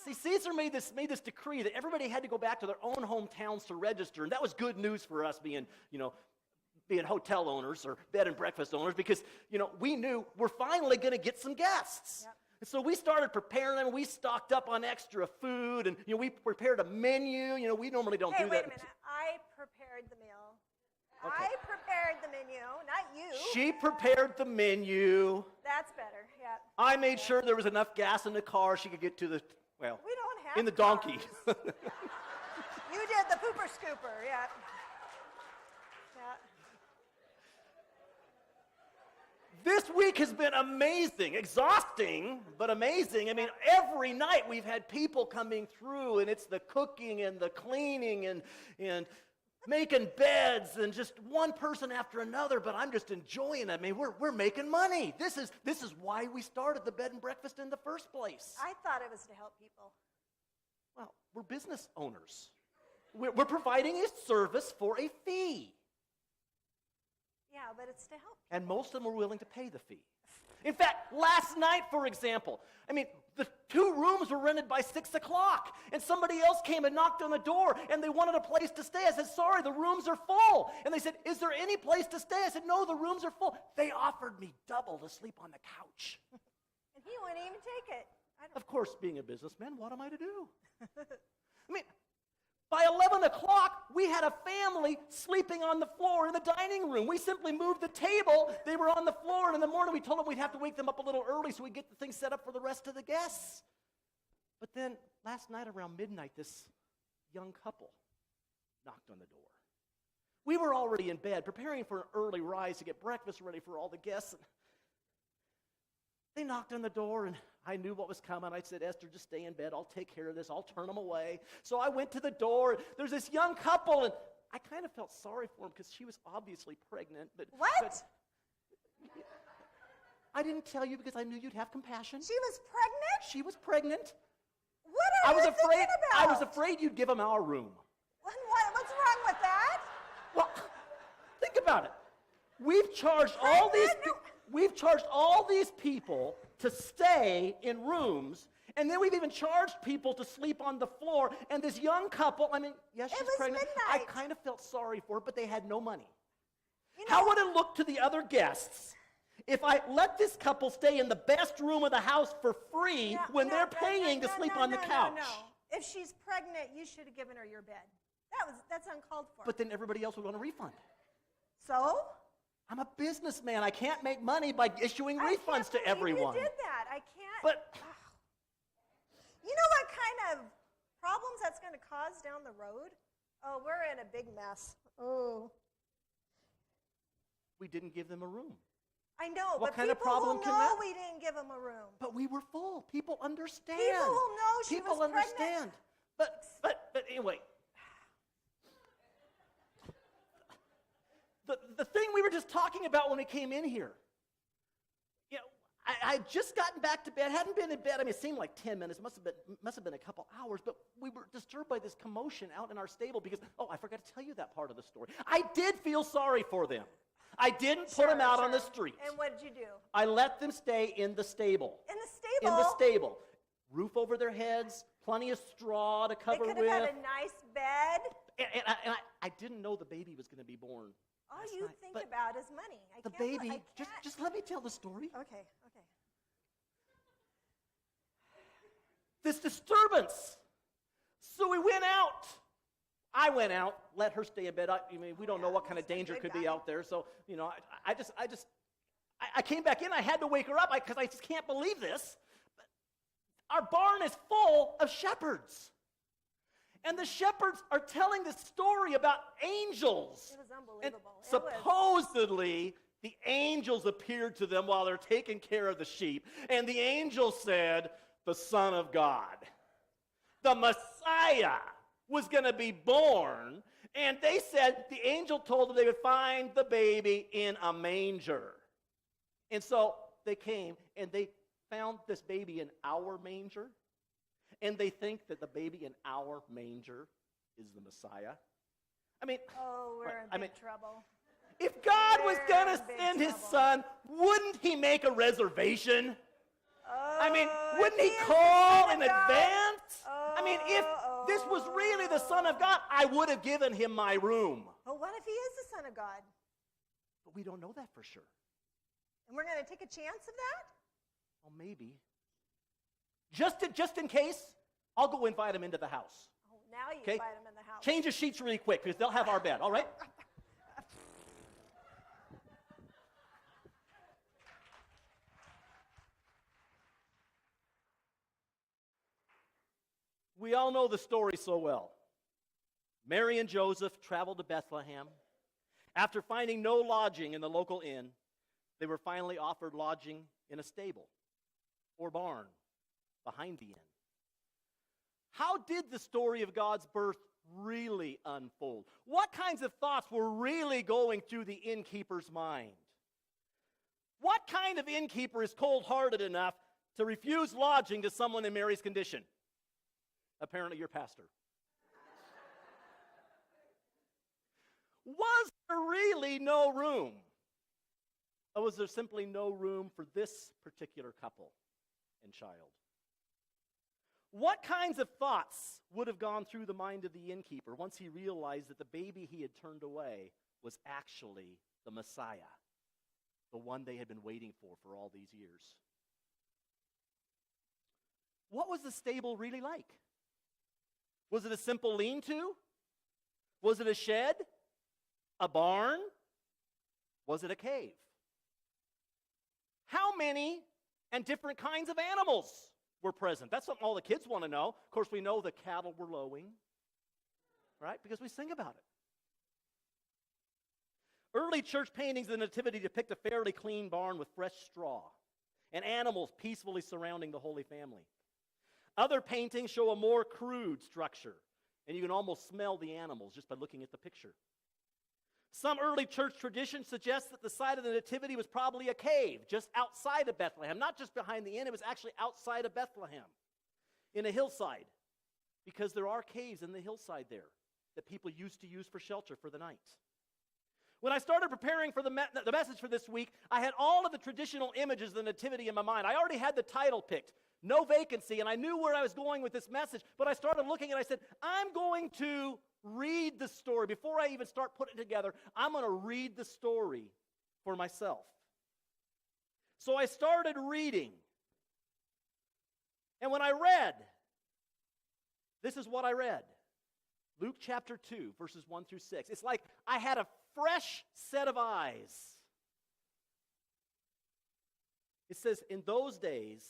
See, Caesar made this decree that everybody had to go back to their own hometowns to register, and that was good news for us being hotel owners or bed and breakfast owners because, we knew we're finally going to get some guests. Yep. And so we started preparing them. We stocked up on extra food, and, we prepared a menu. We normally don't do that. Hey, wait a minute. I prepared the meal. Okay. I prepared the menu, not you. She prepared the menu. That's better, yeah. I made sure there was enough gas in the car she could get to We don't have in the donkey. cars. You did the pooper scooper, yeah. Yeah. This week has been amazing, exhausting, but amazing. I mean, every night we've had people coming through, and it's the cooking and the cleaning and making beds and just one person after another, but I'm just enjoying it. I mean, we're making money. This is why we started the bed and breakfast in the first place. I thought it was to help people. Well, we're business owners. We're providing a service for a fee. Yeah, but it's to help. And most of them are willing to pay the fee. In fact, last night, for example, the 2 rooms were rented by 6 o'clock, and somebody else came and knocked on the door, and they wanted a place to stay. I said, sorry, the rooms are full. And they said, is there any place to stay? I said, no, the rooms are full. They offered me double to sleep on the couch. And he wouldn't even take it. Of course, being a businessman, what am I to do? By 11 o'clock, we had a family sleeping on the floor in the dining room. We simply moved the table. They were on the floor, and in the morning we told them we'd have to wake them up a little early so we'd get the thing set up for the rest of the guests. But then last night around midnight, this young couple knocked on the door. We were already in bed, preparing for an early rise to get breakfast ready for all the guests. And they knocked on the door, and I knew what was coming. I said, Esther, just stay in bed. I'll take care of this. I'll turn them away. So I went to the door. There's this young couple, and I kind of felt sorry for them because she was obviously pregnant. What? But I didn't tell you because I knew you'd have compassion. She was pregnant? She was pregnant. What are you thinking about? I was afraid you'd give them our room. What's wrong with that? Well, think about it. We've charged all these people to stay in rooms, and then we've even charged people to sleep on the floor. And this young couple, yes, she's pregnant. Midnight. I kind of felt sorry for her, but they had no money. How would it look to the other guests if I let this couple stay in the best room of the house for free when they're paying to sleep on the couch? No. If she's pregnant, you should have given her your bed. That's uncalled for. But then everybody else would want a refund. So? I'm a businessman. I can't make money by issuing refunds to everyone. You did that. I can't. But you know what kind of problems that's going to cause down the road? Oh, we're in a big mess. Oh. We didn't give them a room. I know, what but kind of people problem will can know that? we didn't give them a room. But we were full. People understand. People will know she was pregnant. Understand. But anyway. The thing we were just talking about when we came in here. I had just gotten back to bed, hadn't been in bed. It seemed like 10 minutes, must have been a couple hours, but we were disturbed by this commotion out in our stable because, I forgot to tell you that part of the story. I did feel sorry for them. I didn't put them out on the street. And what did you do? I let them stay in the stable. In the stable? In the stable. Roof over their heads, plenty of straw to cover with. They could have had a nice bed. And I didn't know the baby was going to be born. All you think about is money. The baby, just let me tell the story. Okay. This disturbance. So we went out. I went out, let her stay in bed. We don't know what kind of danger could be out there. So, I came back in. I had to wake her up because I just can't believe this. Our barn is full of shepherds. And the shepherds are telling this story about angels. It was unbelievable. And supposedly, the angels appeared to them while they're taking care of the sheep. And the angel said, the Son of God, the Messiah, was going to be born. And they said, the angel told them they would find the baby in a manger. And so they came and they found this baby in our manger. And they think that the baby in our manger is the Messiah. We're in big trouble. If God was going to send his son, wouldn't he make a reservation? Wouldn't he call in advance? mean, if this was really the Son of God, I would have given him my room. But what if he is the Son of God? But we don't know that for sure. And we're going to take a chance of that? Well, maybe. Just in case, I'll go invite him into the house. Oh, now you invite him in the house. Change the sheets really quick because they'll have our bed, all right? We all know the story so well. Mary and Joseph traveled to Bethlehem. After finding no lodging in the local inn, they were finally offered lodging in a stable or barn behind the inn. How did the story of God's birth really unfold? What kinds of thoughts were really going through the innkeeper's mind? What kind of innkeeper is cold-hearted enough to refuse lodging to someone in Mary's condition? Apparently your pastor. Was there really no room? Or was there simply no room for this particular couple and child? What kinds of thoughts would have gone through the mind of the innkeeper once he realized that the baby he had turned away was actually the Messiah, the one they had been waiting for all these years? What was the stable really like? Was it a simple lean-to? Was it a shed? A barn? Was it a cave? How many and different kinds of animals were present? That's something all the kids want to know. Of course, we know the cattle were lowing, right? Because we sing about it. Early church paintings of the Nativity depict a fairly clean barn with fresh straw and animals peacefully surrounding the Holy Family. Other paintings show a more crude structure, and you can almost smell the animals just by looking at the picture. Some early church traditions suggest that the site of the Nativity was probably a cave just outside of Bethlehem, not just behind the inn, it was actually outside of Bethlehem, in a hillside, because there are caves in the hillside there that people used to use for shelter for the night. When I started preparing for the message for this week, I had all of the traditional images of the Nativity in my mind. I already had the title picked, No Vacancy, and I knew where I was going with this message, but I started looking and I said, I'm going to read the story. Before I even start putting it together, I'm going to read the story for myself. So I started reading. And when I read, this is what I read. Luke chapter 2, verses 1 through 6. It's like I had a fresh set of eyes. It says, in those days,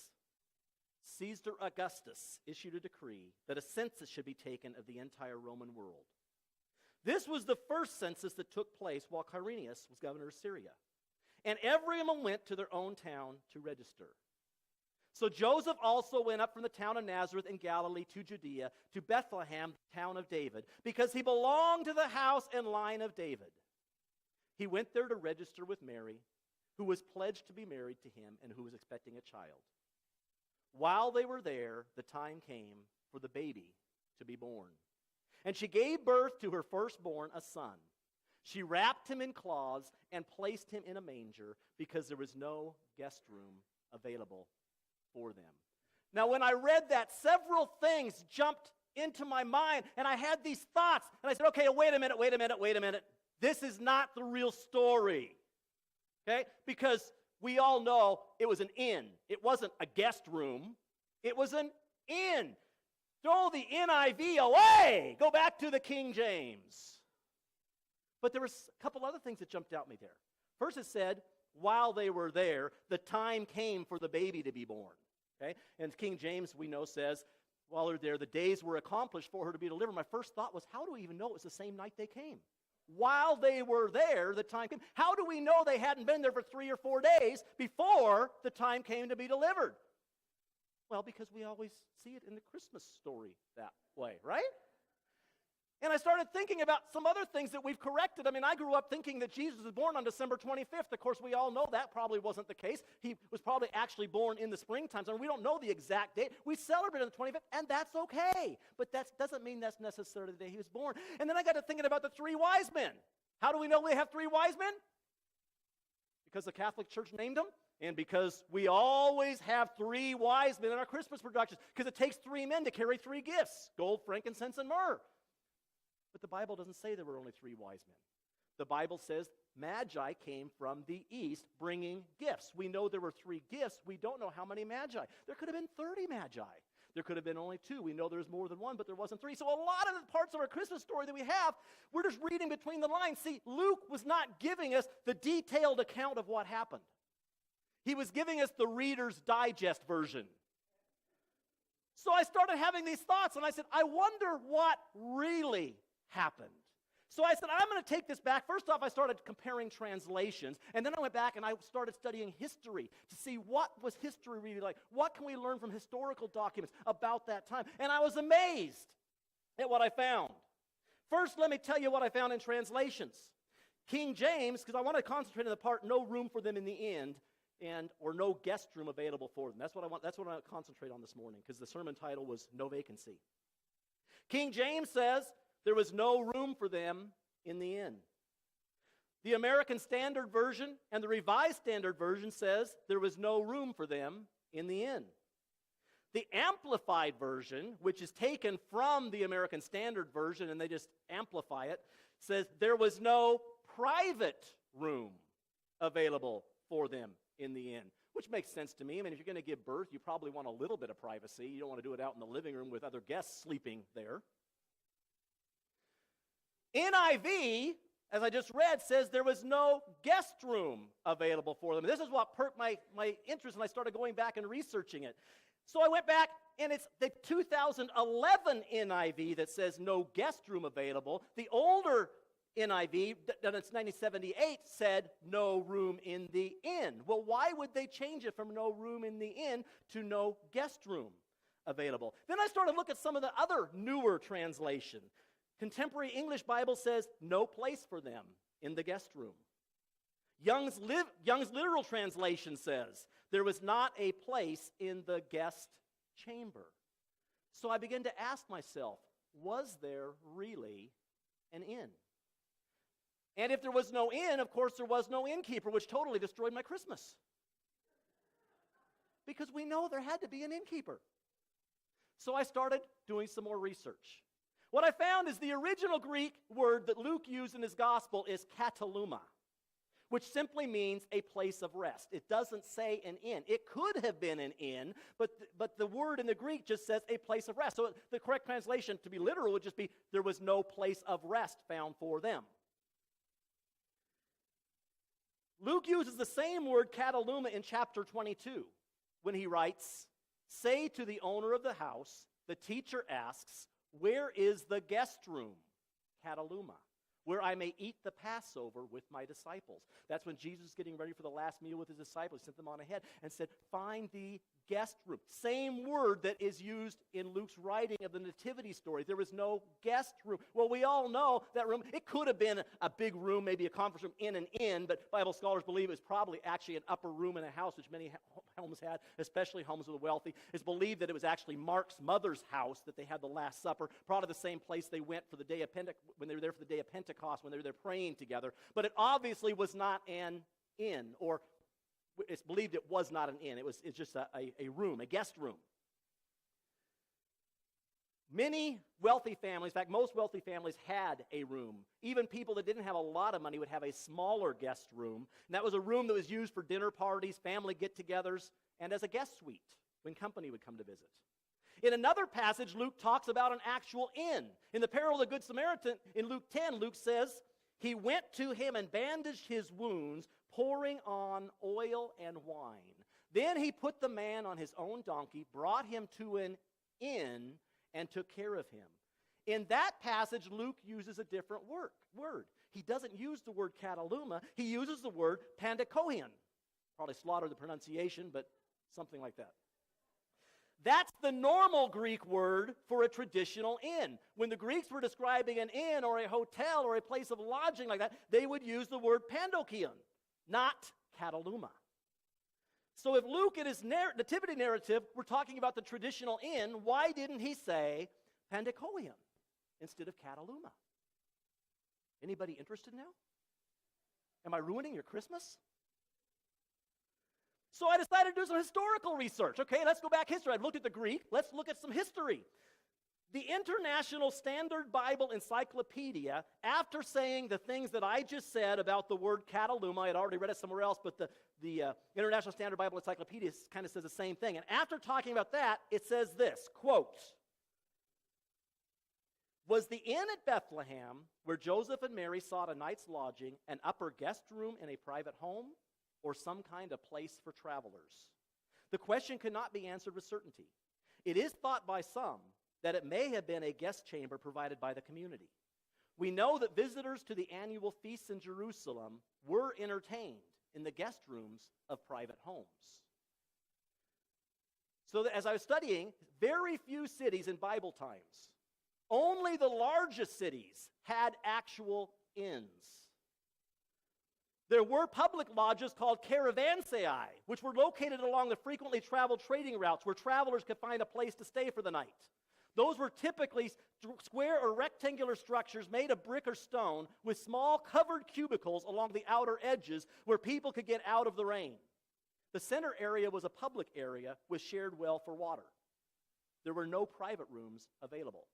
Caesar Augustus issued a decree that a census should be taken of the entire Roman world. This was the first census that took place while Quirinius was governor of Syria. And everyone went to their own town to register. So Joseph also went up from the town of Nazareth in Galilee to Judea, to Bethlehem, the town of David, because he belonged to the house and line of David. He went there to register with Mary, who was pledged to be married to him and who was expecting a child. While they were there, the time came for the baby to be born. And she gave birth to her firstborn, a son. She wrapped him in cloths and placed him in a manger because there was no guest room available for them. Now, when I read that, several things jumped into my mind, and I had these thoughts. And I said, okay, wait a minute. This is not the real story. Okay? Because we all know it was an inn. It wasn't a guest room. It was an inn. Throw the NIV away. Go back to the King James. But there was a couple other things that jumped out at me there. First it said, while they were there, the time came for the baby to be born. Okay? And King James, we know, says, while they're there, the days were accomplished for her to be delivered. My first thought was, how do we even know it was the same night they came? While they were there, the time came. How do we know they hadn't been there for 3 or 4 days before the time came to be delivered? Well, because we always see it in the Christmas story that way, right? And I started thinking about some other things that we've corrected. I mean, I grew up thinking that Jesus was born on December 25th. Of course, we all know that probably wasn't the case. He was probably actually born in the springtime. So we don't know the exact date. We celebrate on the 25th, and that's okay. But that doesn't mean that's necessarily the day he was born. And then I got to thinking about the 3 wise men. How do we know we have 3 wise men? because the Catholic Church named them, and because we always have 3 wise men in our Christmas productions, because it takes 3 men to carry 3 gifts, gold, frankincense, and myrrh. But the Bible doesn't say there were only 3 wise men. The Bible says Magi came from the east bringing gifts. We know there were 3 gifts. We don't know how many Magi. There could have been 30 Magi. There could have been only 2. We know there's more than 1, but there wasn't 3. So a lot of the parts of our Christmas story that we have, we're just reading between the lines. See, Luke was not giving us the detailed account of what happened. He was giving us the Reader's Digest version. So I started having these thoughts, and I said, I wonder what really happened. So I said, I'm going to take this back. First off, I started comparing translations, and then I went back and I started studying history to see what was history really like. What can we learn from historical documents about that time? And I was amazed at what I found. First, let me tell you what I found in translations. King James, because I want to concentrate on the part, no room for them in the inn, or no guest room available for them. That's what I want to concentrate on this morning, because the sermon title was No Vacancy. King James says, there was no room for them in the inn. The American Standard Version and the Revised Standard Version says there was no room for them in the inn. The Amplified Version, which is taken from the American Standard Version and they just amplify it, says there was no private room available for them in the inn, which makes sense to me. I mean, if you're going to give birth, you probably want a little bit of privacy. You don't want to do it out in the living room with other guests sleeping there. NIV, as I just read, says there was no guest room available for them. This is what perked my interest, and I started going back and researching it. So I went back, and it's the 2011 NIV that says no guest room available. The older NIV, done in 1978, said no room in the inn. Well, why would they change it from no room in the inn to no guest room available? Then I started to look at some of the other newer translations. Contemporary English Bible says no place for them in the guest room. Young's literal translation says there was not a place in the guest chamber. So I began to ask myself, was there really an inn? And if there was no inn, of course there was no innkeeper, which totally destroyed my Christmas. Because we know there had to be an innkeeper. So I started doing some more research. What I found is the original Greek word that Luke used in his gospel is kataluma, which simply means a place of rest. It doesn't say an inn. It could have been an inn, but the word in the Greek just says a place of rest. So the correct translation, to be literal, would just be there was no place of rest found for them. Luke uses the same word kataluma in chapter 22 when he writes, "Say to the owner of the house, the teacher asks, where is the guest room, kataluma, where I may eat the Passover with my disciples?" That's when Jesus was getting ready for the last meal with his disciples. He sent them on ahead and said, find the guest room. Same word that is used in Luke's writing of the nativity story. There was no guest room. Well, we all know that room. It could have been a big room, maybe a conference room in an inn, but Bible scholars believe it was probably actually an upper room in a house, which many homes had, especially homes of the wealthy. It's believed that it was actually Mark's mother's house that they had the Last Supper, probably the same place they went for the day of when they were there for the day of Pentecost, when they were there praying together. But it obviously was not an inn, or it's believed it was not an inn. It's just a room, a guest room. Many wealthy families, in fact, most wealthy families had a room. Even people that didn't have a lot of money would have a smaller guest room. And that was a room that was used for dinner parties, family get-togethers, and as a guest suite when company would come to visit. In another passage, Luke talks about an actual inn. In the parable of the Good Samaritan, in Luke 10, Luke says, he went to him and bandaged his wounds, pouring on oil and wine. Then he put the man on his own donkey, brought him to an inn, and took care of him. In that passage, Luke uses a different word. He doesn't use the word kataluma. He uses the word pandakoion. Probably slaughtered the pronunciation, but something like that. That's the normal Greek word for a traditional inn. When the Greeks were describing an inn or a hotel or a place of lodging like that, they would use the word pandokion, not kataluma. So if Luke in his nativity narrative were talking about the traditional inn, why didn't he say pandakoion instead of kataluma? Anybody interested now? Am I ruining your Christmas? So I decided to do some historical research. Okay, let's go back history. I looked at the Greek. Let's look at some history. The International Standard Bible Encyclopedia, after saying the things that I just said about the word kataluma, I had already read it somewhere else, but the International Standard Bible Encyclopedia kind of says the same thing. And after talking about that, it says this, quote, "Was the inn at Bethlehem, where Joseph and Mary sought a night's lodging, an upper guest room in a private home, or some kind of place for travelers? The question cannot be answered with certainty. It is thought by some that it may have been a guest chamber provided by the community. We know that visitors to the annual feasts in Jerusalem were entertained in the guest rooms of private homes." So that as I was studying, very few cities in Bible times, only the largest cities had actual inns. There were public lodges called caravansai, which were located along the frequently traveled trading routes where travelers could find a place to stay for the night. Those were typically square or rectangular structures made of brick or stone with small covered cubicles along the outer edges where people could get out of the rain. The center area was a public area with shared well for water. There were no private rooms available.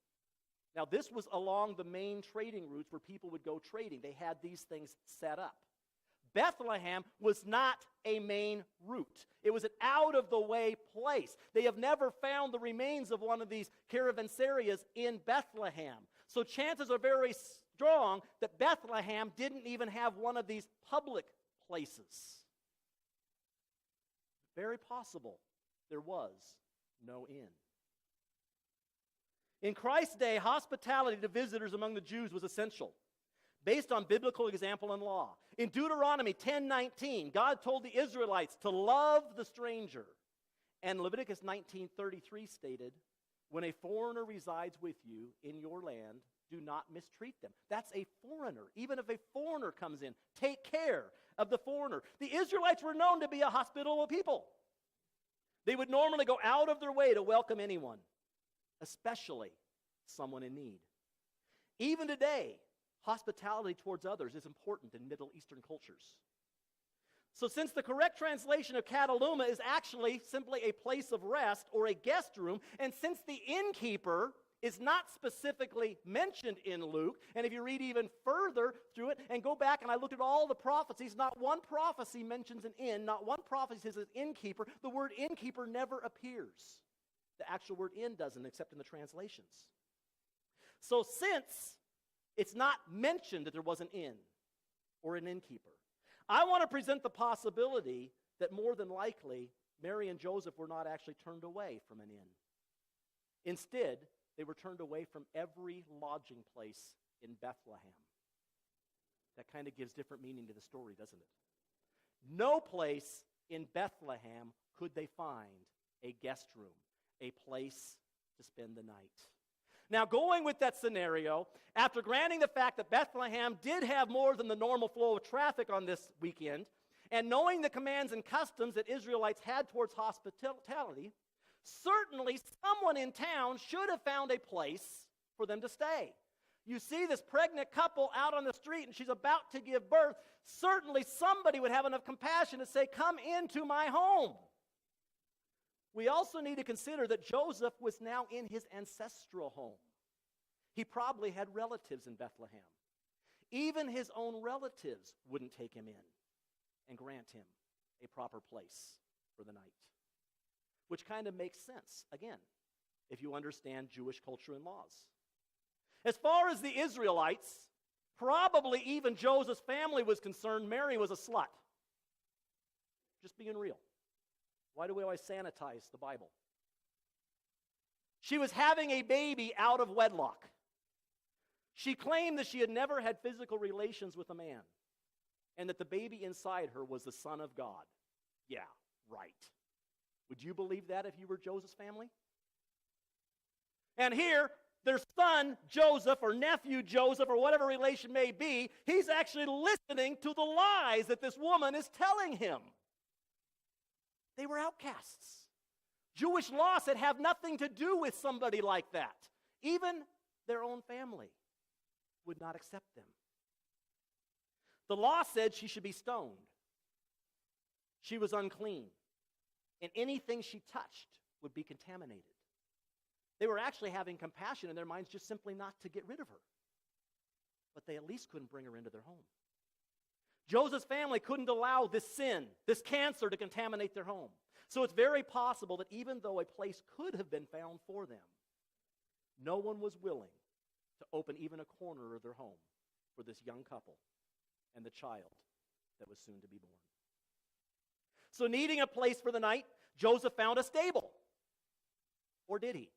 Now, this was along the main trading routes where people would go trading. They had these things set up. Bethlehem was not a main route. It was an out-of-the-way place. They have never found the remains of one of these caravansarias in Bethlehem. So chances are very strong that Bethlehem didn't even have one of these public places. Very possible there was no inn. In Christ's day, hospitality to visitors among the Jews was essential, based on biblical example and law. In Deuteronomy 10:19, God told the Israelites to love the stranger. And Leviticus 19:33 stated, "When a foreigner resides with you in your land, do not mistreat them." That's a foreigner. Even if a foreigner comes in, take care of the foreigner. The Israelites were known to be a hospitable people. They would normally go out of their way to welcome anyone, especially someone in need. Even today, hospitality towards others is important in Middle Eastern cultures. So since the correct translation of kataluma is actually simply a place of rest or a guest room, and since the innkeeper is not specifically mentioned in Luke, and if you read even further through it and go back and I looked at all the prophecies, not one prophecy mentions an inn, not one prophecy says an innkeeper. The word innkeeper never appears. The actual word inn doesn't, except in the translations. So since it's not mentioned that there was an inn or an innkeeper, I want to present the possibility that more than likely Mary and Joseph were not actually turned away from an inn. Instead, they were turned away from every lodging place in Bethlehem. That kind of gives different meaning to the story, doesn't it? No place in Bethlehem could they find a guest room, a place to spend the night. Now, going with that scenario, after granting the fact that Bethlehem did have more than the normal flow of traffic on this weekend, and knowing the commands and customs that Israelites had towards hospitality, certainly someone in town should have found a place for them to stay. You see this pregnant couple out on the street and she's about to give birth. Certainly somebody would have enough compassion to say, "Come into my home." We also need to consider that Joseph was now in his ancestral home. He probably had relatives in Bethlehem. Even his own relatives wouldn't take him in and grant him a proper place for the night, which kind of makes sense, again, if you understand Jewish culture and laws. As far as the Israelites, probably even Joseph's family was concerned, Mary was a slut. Just being real. Why do we always sanitize the Bible? She was having a baby out of wedlock. She claimed that she had never had physical relations with a man and that the baby inside her was the Son of God. Yeah, right. Would you believe that if you were Joseph's family? And here, their son Joseph or nephew Joseph or whatever relation may be, he's actually listening to the lies that this woman is telling him. They were outcasts. Jewish law said have nothing to do with somebody like that. Even their own family would not accept them. The law said she should be stoned. She was unclean. and anything she touched would be contaminated. They were actually having compassion in their minds just simply not to get rid of her. But they at least couldn't bring her into their home. Joseph's family couldn't allow this sin, this cancer, to contaminate their home. So it's very possible that even though a place could have been found for them, no one was willing to open even a corner of their home for this young couple and the child that was soon to be born. So needing a place for the night, Joseph found a stable. Or did he?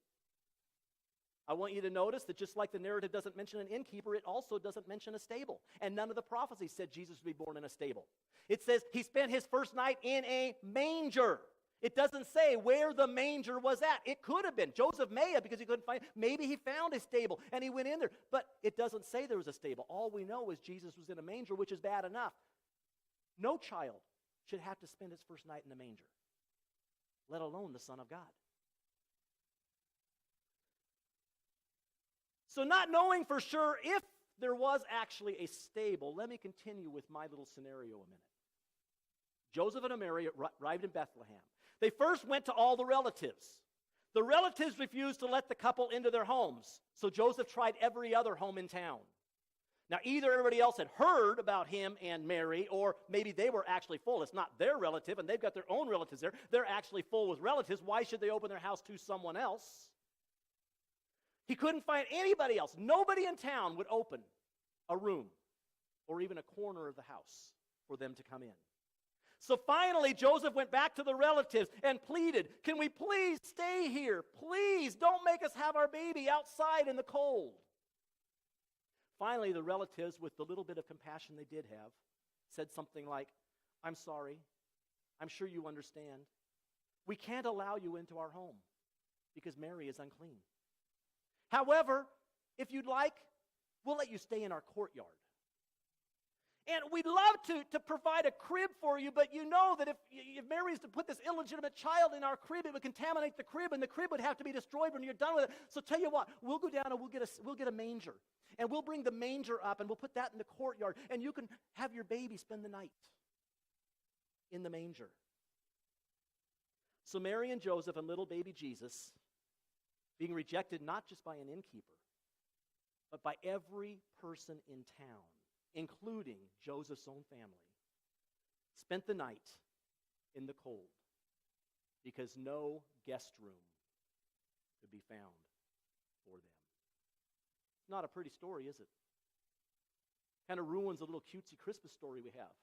I want you to notice that just like the narrative doesn't mention an innkeeper, it also doesn't mention a stable. And none of the prophecies said Jesus would be born in a stable. It says he spent his first night in a manger. It doesn't say where the manger was at. It could have been. Joseph may have, because he couldn't find it. Maybe he found a stable and he went in there. But it doesn't say there was a stable. All we know is Jesus was in a manger, which is bad enough. No child should have to spend his first night in a manger, let alone the Son of God. So not knowing for sure if there was actually a stable, let me continue with my little scenario a minute. Joseph and Mary arrived in Bethlehem. They first went to all the relatives. The relatives refused to let the couple into their homes, so Joseph tried every other home in town. Now, either everybody else had heard about him and Mary, or maybe they were actually full. It's not their relative, and they've got their own relatives there. They're actually full with relatives. Why should they open their house to someone else? He couldn't find anybody else. Nobody in town would open a room or even a corner of the house for them to come in. So finally, Joseph went back to the relatives and pleaded, "Can we please stay here? Please don't make us have our baby outside in the cold." Finally, the relatives, with the little bit of compassion they did have, said something like, "I'm sorry. I'm sure you understand. We can't allow you into our home because Mary is unclean. However, if you'd like, we'll let you stay in our courtyard. And we'd love to provide a crib for you, but you know that if Mary's to put this illegitimate child in our crib, it would contaminate the crib, and the crib would have to be destroyed when you're done with it. So tell you what, we'll go down and we'll get a manger. And we'll bring the manger up, and we'll put that in the courtyard, and you can have your baby spend the night in the manger." So Mary and Joseph and little baby Jesus, being rejected not just by an innkeeper, but by every person in town, including Joseph's own family, spent the night in the cold because no guest room could be found for them. It's not a pretty story, is it? Kind of ruins a little cutesy Christmas story we have.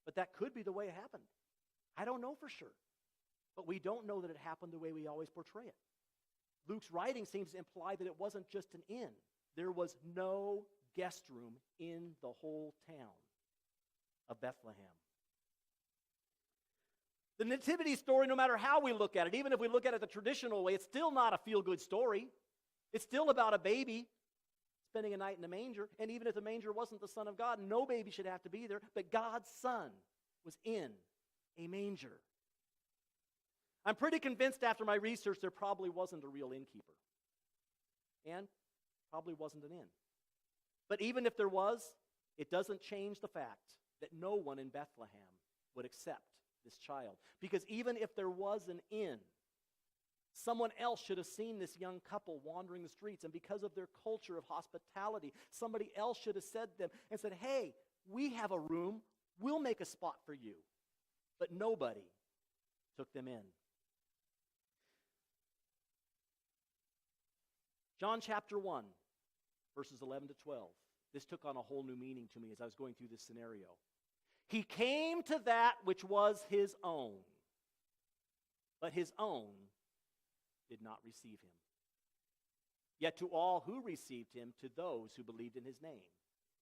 But that could be the way it happened. I don't know for sure. But we don't know that it happened the way we always portray it. Luke's writing seems to imply that it wasn't just an inn. There was no guest room in the whole town of Bethlehem. The nativity story, no matter how we look at it, even if we look at it the traditional way, it's still not a feel-good story. It's still about a baby spending a night in a manger. And even if the manger wasn't the Son of God, no baby should have to be there. But God's Son was in a manger. I'm pretty convinced after my research there probably wasn't a real innkeeper. And probably wasn't an inn. But even if there was, it doesn't change the fact that no one in Bethlehem would accept this child. Because even if there was an inn, someone else should have seen this young couple wandering the streets, and because of their culture of hospitality, somebody else should have said to them and said, "Hey, we have a room, we'll make a spot for you." But nobody took them in. John chapter 1, verses 11 to 12. This took on a whole new meaning to me as I was going through this scenario. "He came to that which was his own, but his own did not receive him. Yet to all who received him, to those who believed in his name,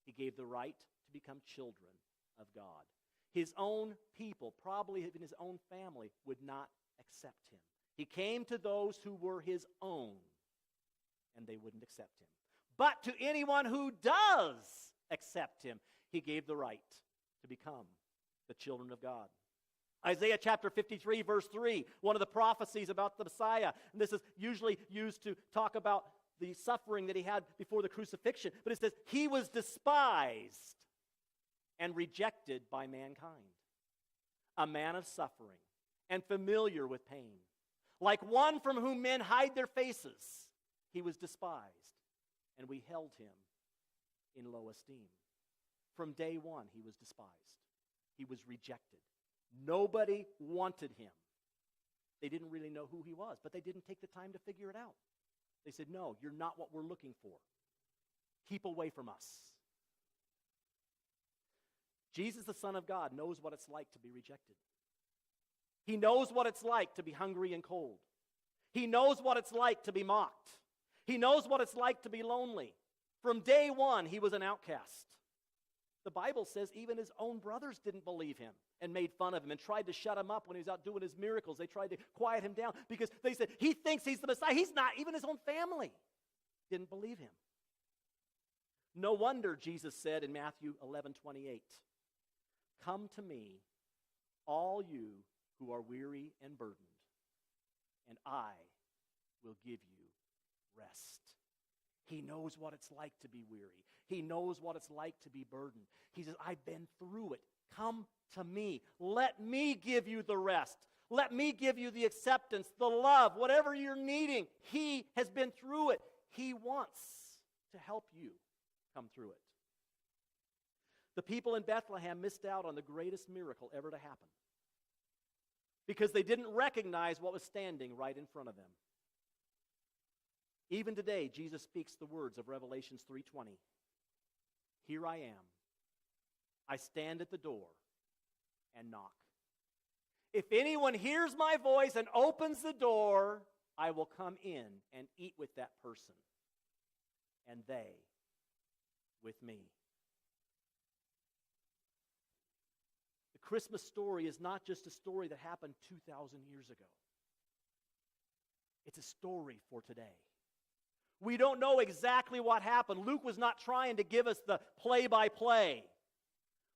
he gave the right to become children of God." His own people, probably even his own family, would not accept him. He came to those who were his own, and they wouldn't accept him. But to anyone who does accept him, he gave the right to become the children of God. Isaiah chapter 53, verse 3, one of the prophecies about the Messiah. And this is usually used to talk about the suffering that he had before the crucifixion. But it says, "He was despised and rejected by mankind, a man of suffering and familiar with pain. Like one from whom men hide their faces, he was despised, and we held him in low esteem. From day one, he was despised. He was rejected. Nobody wanted him. They didn't really know who he was, but they didn't take the time to figure it out. They said, no, you're not what we're looking for. Keep away from us. Jesus, the Son of God, knows what it's like to be rejected. He knows what it's like to be hungry and cold. He knows what it's like to be mocked. He knows what it's like to be lonely. From day one, he was an outcast. The Bible says even his own brothers didn't believe him and made fun of him and tried to shut him up when he was out doing his miracles. They tried to quiet him down because they said, he thinks he's the Messiah. He's not. Even his own family didn't believe him. No wonder Jesus said in Matthew 11:28, "Come to me, all you who are weary and burdened, and I will give you rest." He knows what it's like to be weary. He knows what it's like to be burdened. He says, I've been through it. Come to me. Let me give you the rest. Let me give you the acceptance, the love, whatever you're needing. He has been through it. He wants to help you come through it. The people in Bethlehem missed out on the greatest miracle ever to happen because they didn't recognize what was standing right in front of them. Even today, Jesus speaks the words of Revelation 3:20. Here I am. I stand at the door and knock. If anyone hears my voice and opens the door, I will come in and eat with that person, and they with me. The Christmas story is not just a story that happened 2,000 years ago. It's a story for today. We don't know exactly what happened. Luke was not trying to give us the play-by-play.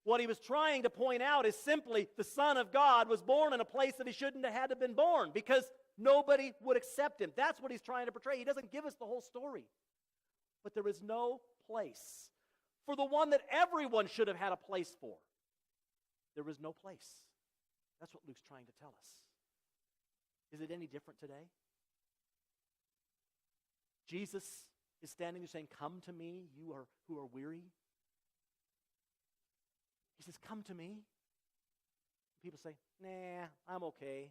What he was trying to point out is simply the Son of God was born in a place that he shouldn't have had to been born because nobody would accept him. That's what he's trying to portray. He doesn't give us the whole story. But there is no place for the one that everyone should have had a place for. There was no place. That's what Luke's trying to tell us. Is it any different today? Jesus is standing there saying, come to me, you who are weary. He says, come to me. People say, nah, I'm okay.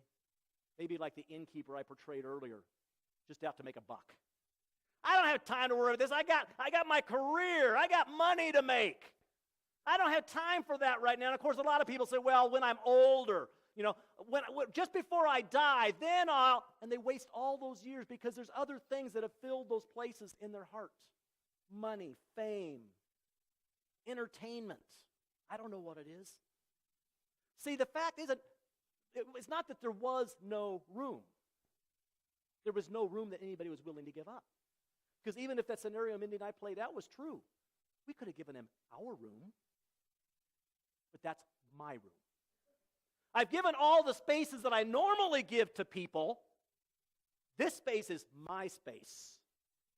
Maybe like the innkeeper I portrayed earlier, just out to make a buck. I don't have time to worry about this. I got my career. I got money to make. I don't have time for that right now. And of course, a lot of people say, well, when I'm older, when just before I die, then I'll, and they waste all those years because there's other things that have filled those places in their heart. Money, fame, entertainment. I don't know what it is. See, the fact is that it's not that there was no room. There was no room that anybody was willing to give up. Because even if that scenario Mindy and I played out was true, we could have given him our room, but that's my room. I've given all the spaces that I normally give to people. This space is my space.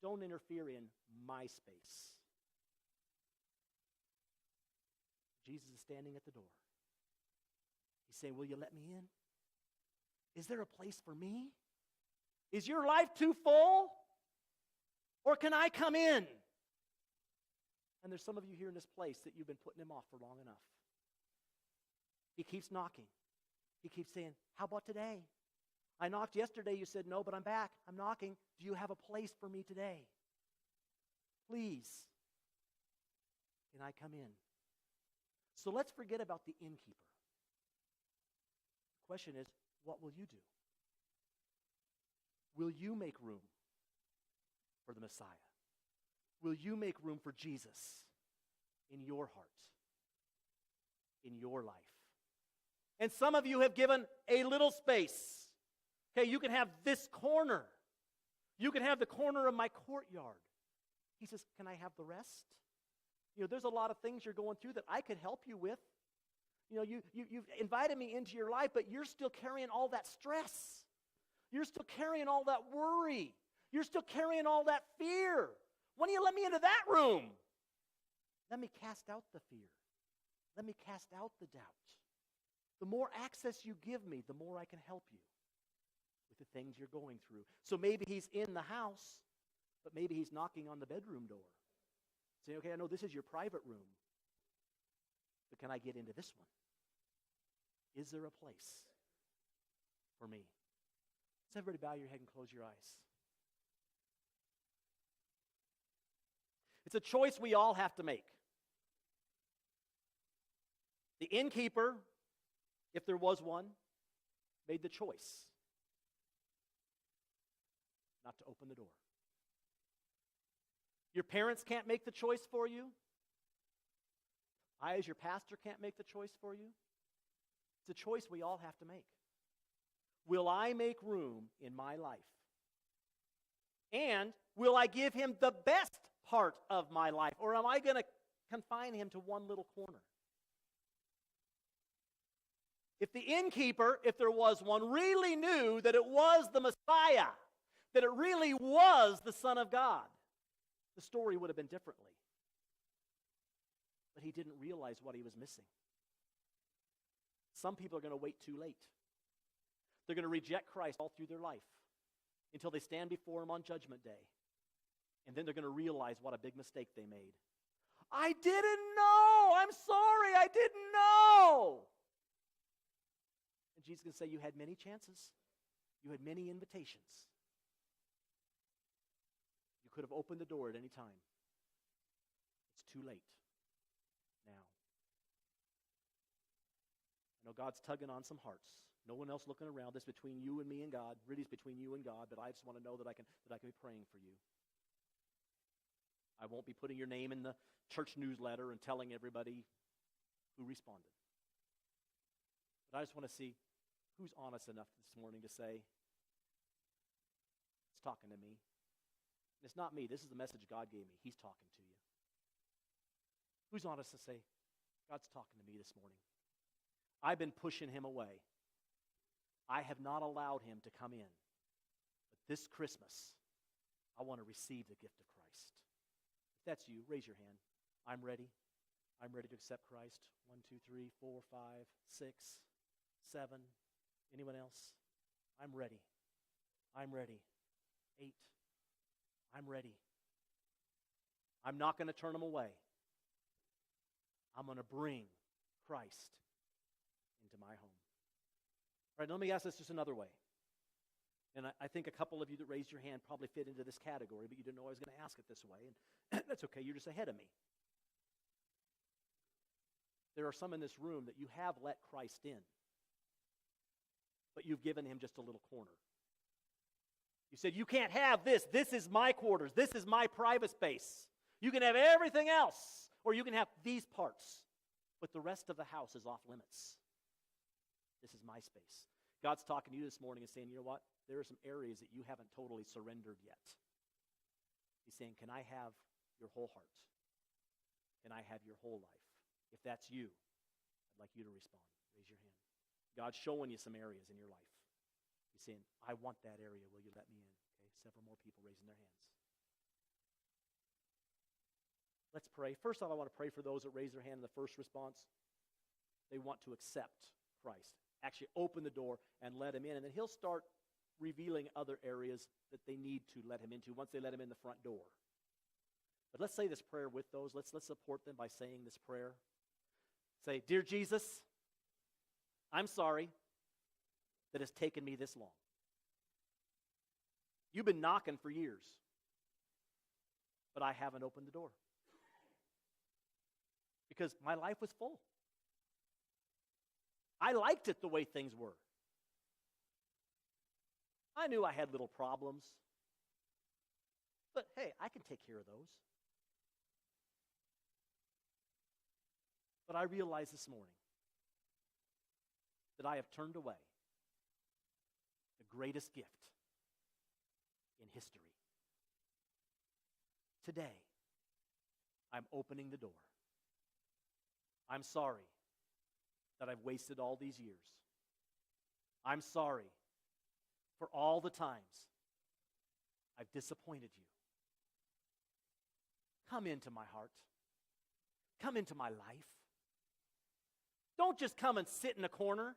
Don't interfere in my space. Jesus is standing at the door. He's saying, will you let me in? Is there a place for me? Is your life too full? Or can I come in? And there's some of you here in this place that you've been putting him off for long enough. He keeps knocking. He keeps saying, how about today? I knocked yesterday, you said no, but I'm back. I'm knocking. Do you have a place for me today? Please, can I come in? So let's forget about the innkeeper. The question is, what will you do? Will you make room for the Messiah? Will you make room for Jesus in your heart, in your life? And some of you have given a little space. Okay, you can have this corner. You can have the corner of my courtyard. He says, can I have the rest? There's a lot of things you're going through that I could help you with. You've invited me into your life, but you're still carrying all that stress. You're still carrying all that worry. You're still carrying all that fear. Why don't you let me into that room? Let me cast out the fear. Let me cast out the doubt. The more access you give me, the more I can help you with the things you're going through. So maybe he's in the house, but maybe he's knocking on the bedroom door. Saying, okay, I know this is your private room, but can I get into this one? Is there a place for me? Let's everybody bow your head and close your eyes. It's a choice we all have to make. The innkeeper, if there was one, made the choice not to open the door. Your parents can't make the choice for you. I, as your pastor, can't make the choice for you. It's a choice we all have to make. Will I make room in my life? And will I give him the best part of my life? Or am I going to confine him to one little corner? If the innkeeper, if there was one, really knew that it was the Messiah, that it really was the Son of God, the story would have been differently. But he didn't realize what he was missing. Some people are going to wait too late. They're going to reject Christ all through their life until they stand before him on Judgment Day. And then they're going to realize what a big mistake they made. I didn't know. I'm sorry. I didn't know. And Jesus is going to say, you had many chances. You had many invitations. You could have opened the door at any time. It's too late now. I know God's tugging on some hearts. No one else looking around. This is between you and me and God. Really, it's between you and God, but I just want to know that I can be praying for you. I won't be putting your name in the church newsletter and telling everybody who responded. But I just want to see who's honest enough this morning to say, it's talking to me. And it's not me. This is the message God gave me. He's talking to you. Who's honest to say, God's talking to me this morning. I've been pushing him away. I have not allowed him to come in. But this Christmas, I want to receive the gift of Christ. If that's you, raise your hand. I'm ready. I'm ready to accept Christ. 1, 2, 3, 4, 5, 6, 7. Anyone else? I'm ready. I'm ready. 8. I'm ready. I'm not going to turn him away. I'm going to bring Christ into my home. All right, let me ask this just another way. And I think a couple of you that raised your hand probably fit into this category, but you didn't know I was going to ask it this way. And that's okay, you're just ahead of me. There are some in this room that you have let Christ in, but you've given him just a little corner. You said, you can't have this. This is my quarters. This is my private space. You can have everything else, or you can have these parts, but the rest of the house is off limits. This is my space. God's talking to you this morning and saying, you know what? There are some areas that you haven't totally surrendered yet. He's saying, can I have your whole heart? Can I have your whole life? If that's you, I'd like you to respond. Raise your hand. God's showing you some areas in your life. He's saying, I want that area. Will you let me in? Okay, several more people raising their hands. Let's pray. First off, I want to pray for those that raise their hand in the first response. They want to accept Christ. Actually open the door and let him in. And then he'll start revealing other areas that they need to let him into once they let him in the front door. But let's say this prayer with those. Let's support them by saying this prayer. Say, Dear Jesus, I'm sorry that it's taken me this long. You've been knocking for years, but I haven't opened the door because my life was full. I liked it the way things were. I knew I had little problems, but hey, I can take care of those. But I realize this morning that I have turned away the greatest gift in history. Today, I'm opening the door. I'm sorry that I've wasted all these years. I'm sorry for all the times I've disappointed you. Come into my heart. Come into my life. Don't just come and sit in a corner.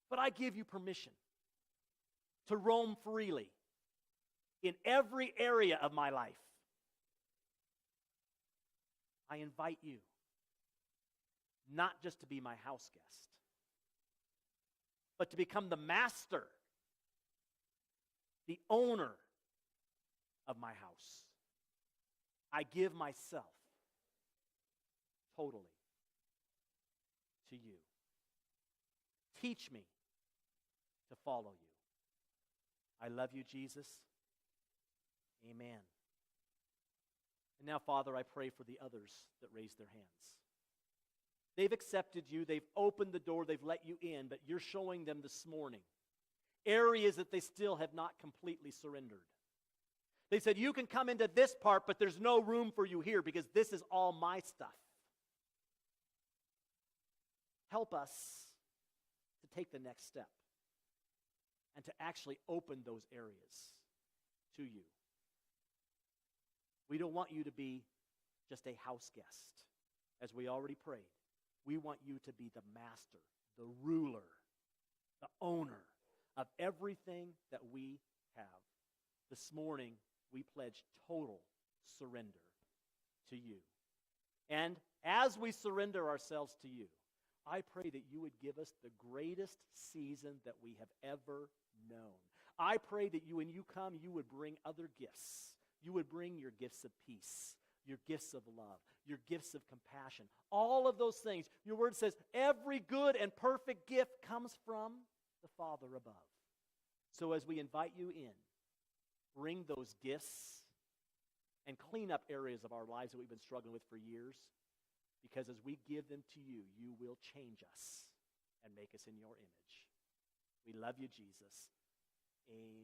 But I give you permission to roam freely in every area of my life. I invite you not just to be my house guest, but to become the master, the owner of my house. I give myself totally to you. Teach me to follow you. I love you, Jesus. Amen. And now, Father, I pray for the others that raised their hands. They've accepted you. They've opened the door. They've let you in, but you're showing them this morning areas that they still have not completely surrendered. They said, you can come into this part, but there's no room for you here because this is all my stuff. Help us to take the next step and to actually open those areas to you. We don't want you to be just a house guest, as we already prayed. We want you to be the master, the ruler, the owner of everything that we have. This morning, we pledge total surrender to you. And as we surrender ourselves to you, I pray that you would give us the greatest season that we have ever known. I pray that you, when you come, you would bring other gifts. You would bring your gifts of peace, your gifts of love, your gifts of compassion. All of those things. Your word says every good and perfect gift comes from the Father above. So as we invite you in, bring those gifts and clean up areas of our lives that we've been struggling with for years. Because as we give them to you, you will change us and make us in your image. We love you, Jesus. Amen.